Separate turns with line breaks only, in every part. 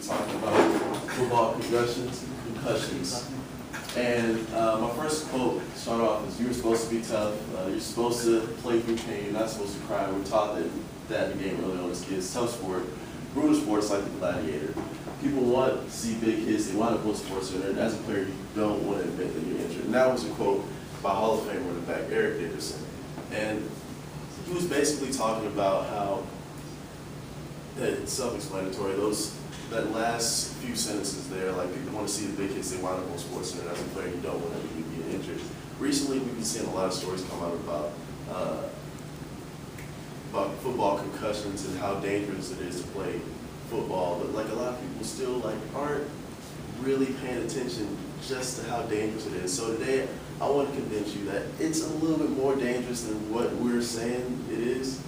talking about football concussions. And my first quote to start off is, "You were supposed to be tough. You're supposed to play through pain. You're not supposed to cry." We're taught that in the game early on as kids. Tough sport, brutal sports like the gladiator. People want to see big hits. They want to go to sports center. And as a player, you don't want to admit that you're injured. And that was a quote by Hall of Fame running back Eric Dickerson. And he was basically talking about how it's self-explanatory. That last few sentences there, like people want to see the big hits, they wind up on sports center. As a player, you don't want to be injured. Recently, we've been seeing a lot of stories come out about football concussions and how dangerous it is to play football. But like a lot of people still aren't really paying attention just to how dangerous it is. So today, I want to convince you that it's a little bit more dangerous than what we're saying it is.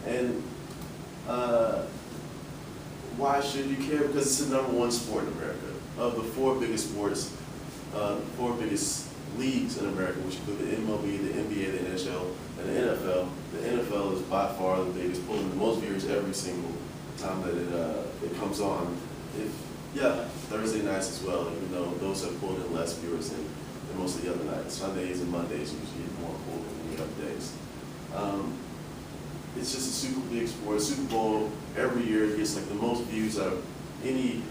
And why should you care? Because it's the #1 sport in America. Of the 4 biggest sports, 4 biggest leagues in America, which include the MLB, the NBA, the NHL, and the NFL. The NFL is by far the biggest, pulling the most viewers every single time that it comes on. Thursday nights as well, even though those have pulled in less viewers than most of the other nights. Sundays and Mondays usually get more pulled than the other days. It's just a super big sport. Super Bowl every year gets the most views out of any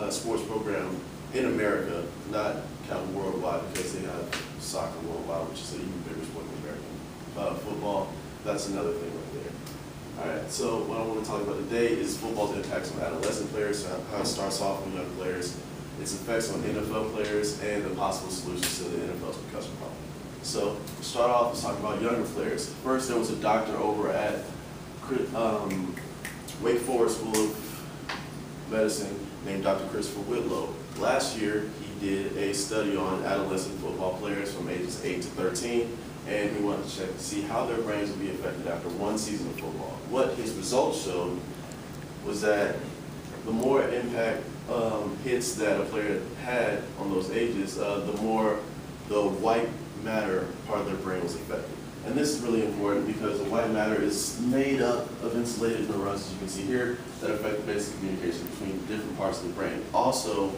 sports program in America, not counting worldwide, because they have soccer worldwide, which is an even bigger sport than American football. That's another thing right there. All right, so what I want to talk about today is football's impacts on adolescent players, how it starts off with young players, its effects on NFL players, and the possible solutions to the NFL's concussion problem. So to start off, let's talk about younger players. First, there was a doctor over at Wake Forest School of Medicine named Dr. Christopher Whitlow. Last year, he did a study on adolescent football players from ages 8 to 13, and he wanted to check to see how their brains would be affected after 1 season of football. What his results showed was that the more impact hits that a player had on those ages, the more the white matter part of their brain was affected. And this is really important because the white matter is made up of insulated neurons, as you can see here, that affect basic communication between different parts of the brain. Also,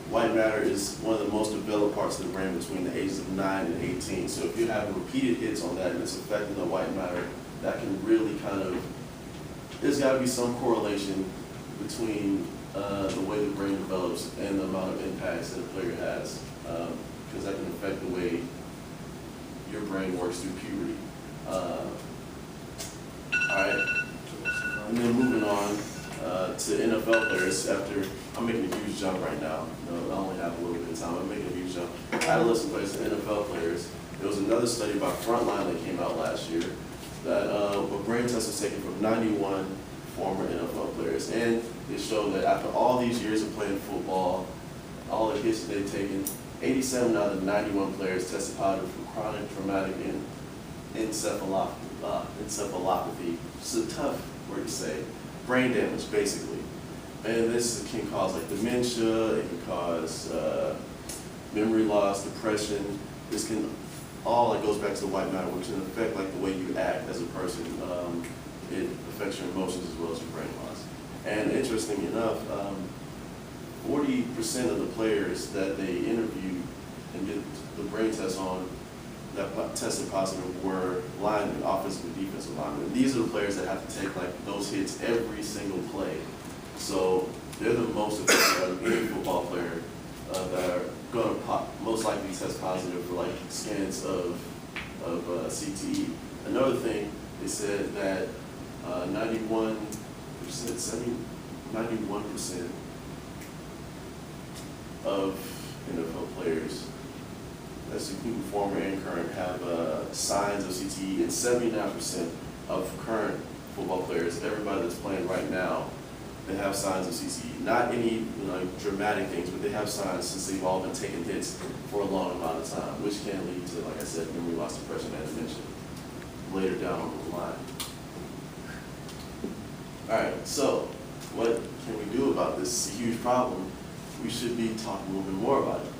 white matter is one of the most developed parts of the brain between the ages of 9 and 18. So if you have repeated hits on that and it's affecting the white matter, that can really there's got to be some correlation between the way the brain develops and the amount of impacts that a player has, because that can affect the way your brain works through puberty. All right, and then moving on to NFL players. After I'm making a huge jump right now. I only have a little bit of time. I'm making a huge jump. Adolescent players and NFL players. There was another study by Frontline that came out last year that a brain test was taken from 91 former NFL players, and it showed that after all these years of playing football, all the hits that they've taken, 87 out of the 91 players tested positive for chronic traumatic encephalopathy. It's a tough word to say. Brain damage, basically. And this can cause dementia, it can cause memory loss, depression. This can all goes back to the white matter, which can affect the way you act as a person. It affects your emotions as well as your brain loss. And interestingly enough, 40% of the players that they interviewed and did the brain test on that tested positive were linemen, offensive and defensive linemen. These are the players that have to take those hits every single play. So they're the most affected out of any football player that are going to most likely test positive for scans of CTE. Another thing, they said that 91% of NFL players, that's including former and current, have signs of CTE, and 79% of current football players, everybody that's playing right now, they have signs of CTE. Not any dramatic things, but they have signs since they've all been taking hits for a long amount of time, which can lead to, like I said, memory loss, depression, and dementia later down the line. All right, so what can we do about this huge problem? We should be talking a little bit more about it.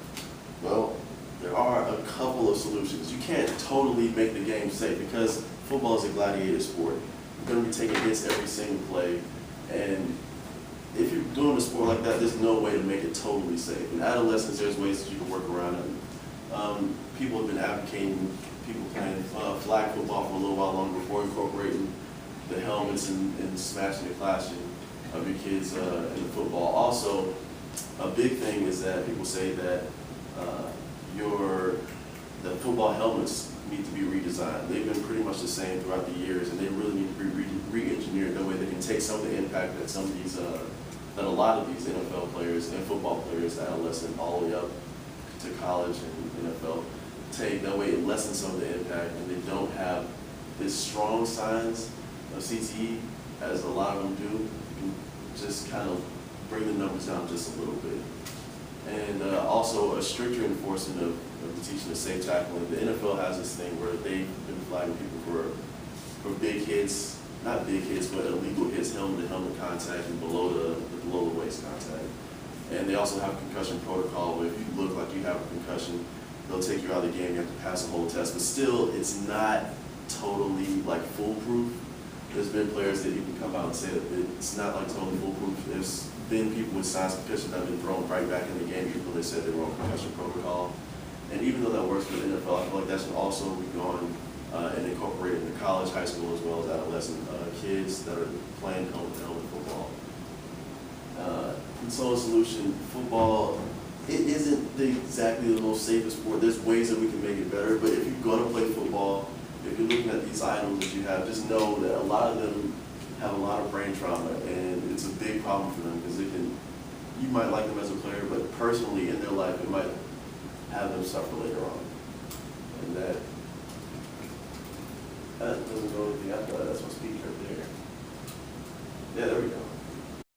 Well, there are a couple of solutions. You can't totally make the game safe because football is a gladiator sport. You're going to be taking hits every single play, and if you're doing a sport like that, there's no way to make it totally safe. In adolescence, there's ways that you can work around it. People have been advocating people playing flag football for a little while longer before incorporating the helmets and smashing the clashing of your kids in the football. Also, a big thing is that people say that the football helmets need to be redesigned. They've been pretty much the same throughout the years, and they really need to be re-engineered. That way they can take some of the impact that some of these, that a lot of these NFL players and football players, adolescent, all the way up to college and NFL, take. That way it lessens some of the impact, and they don't have this strong signs of CTE as a lot of them do. You can just kind of bring the numbers down just a little bit. And also a stricter enforcement of the teaching of safe tackling. The NFL has this thing where they've been flagging people for big hits, not big hits, but illegal hits, helmet-to-helmet contact and below the waist contact. And they also have a concussion protocol where if you look like you have a concussion, they'll take you out of the game. You have to pass a whole test, but still, it's not totally like foolproof. There's been players that even come out and say that it's not like totally foolproof. There's been people with signs of concussion that have been thrown right back in the game, even though they said they were on concussion protocol. And even though that works for the NFL, I feel like that should also be gone and incorporated into college, high school, as well as adolescent kids that are playing helmet-to-helmet football. Console solution, football, it isn't exactly the most safest sport. There's ways that we can make it better, but if you're going to play football, if you're looking at these idols that you have, just know that a lot of them have a lot of brain trauma, and it's a big problem for them because you might like them as a player, but personally in their life, it might have them suffer later on. And that doesn't go anything after that. That's my speech right there. Yeah, there we go.